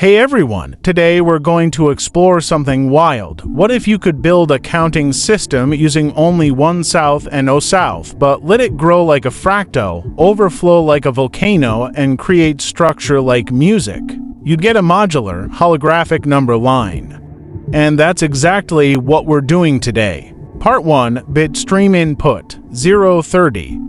Hey everyone, today we're going to explore something wild. What if you could build a counting system using only one south and no south, but let it grow like a fractal, overflow like a volcano, and create structure like music? You'd get a modular, holographic number line. And that's exactly what we're doing today. Part 1, bit stream input, 030.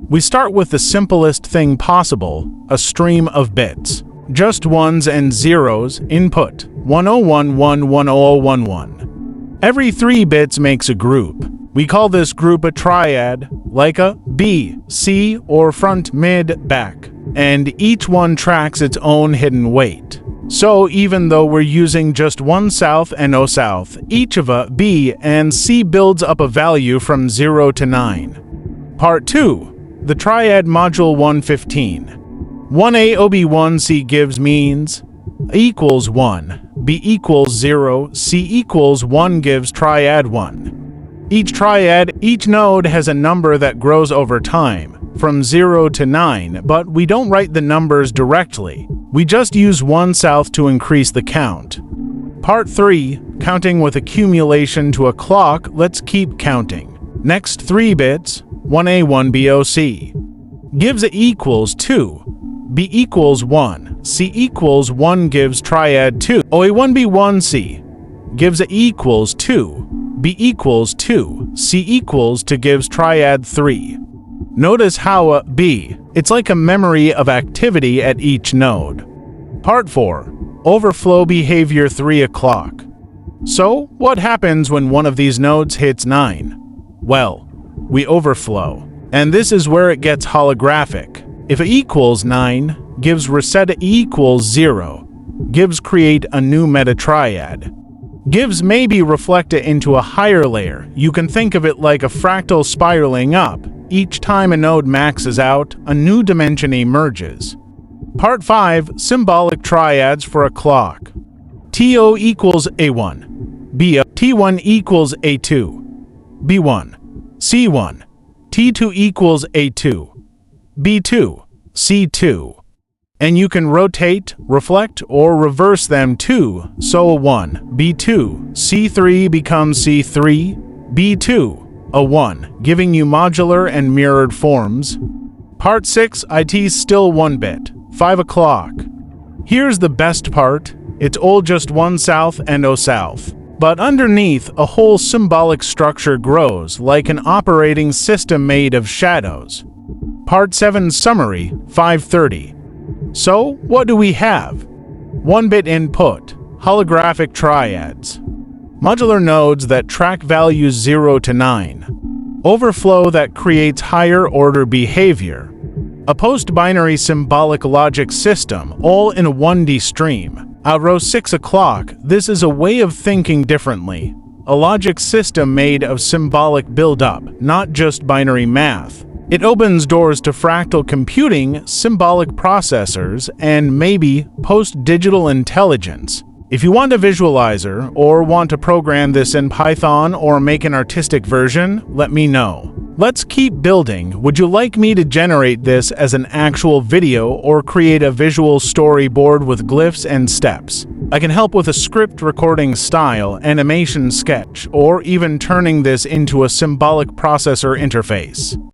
We start with the simplest thing possible, a stream of bits. Just ones and zeros, input, 1011, 10011. Every 3 bits makes a group. We call this group a triad, like a B, C, or front, mid, back. And each one tracks its own hidden weight. So even though we're using just one south and no south, each of a B and C builds up a value from 0 to 9. Part 2, the triad module 115. 1A OB1C gives means equals 1, B equals 0, C equals 1 gives triad 1. Each node has a number that grows over time, from 0 to 9, but we don't write the numbers directly. We just use one south to increase the count. Part 3, counting with accumulation to a clock. Let's keep counting. Next 3 bits, 1A 1BOC, gives A equals 2, B equals 1, C equals 1 gives triad 2. OA1B1C gives A equals 2, B equals 2, C equals 2 gives triad 3. Notice how a B, it's like a memory of activity at each node. Part 4, overflow behavior 3 o'clock. So, what happens when one of these nodes hits 9? Well, we overflow. And this is where it gets holographic. If A equals 9, gives reset A equals 0, gives create a new meta-triad. Gives maybe reflect it into a higher layer. You can think of it like a fractal spiraling up. Each time a node maxes out, a new dimension emerges. Part 5, symbolic triads for a clock. TO equals A1, B T1 equals A2, B1, C1, T2 equals A2, B2, C2. And you can rotate, reflect, or reverse them too. So A1, B2, C3 becomes C3, B2, A1, giving you modular and mirrored forms. Part 6, IT's still 1 bit, 5 o'clock. Here's the best part. It's all just one south and no south. But underneath, a whole symbolic structure grows, like an operating system made of shadows. Part 7 summary, 530. So, what do we have? 1-bit input, holographic triads, modular nodes that track values 0 to 9, overflow that creates higher-order behavior, a post-binary symbolic logic system, all in a 1D stream. Row 6 o'clock, this is a way of thinking differently. A logic system made of symbolic build-up, not just binary math. It opens doors to fractal computing, symbolic processors, and maybe post-digital intelligence. If you want a visualizer, or want to program this in Python or make an artistic version, let me know. Let's keep building. Would you like me to generate this as an actual video or create a visual storyboard with glyphs and steps? I can help with a script recording style, animation sketch, or even turning this into a symbolic processor interface.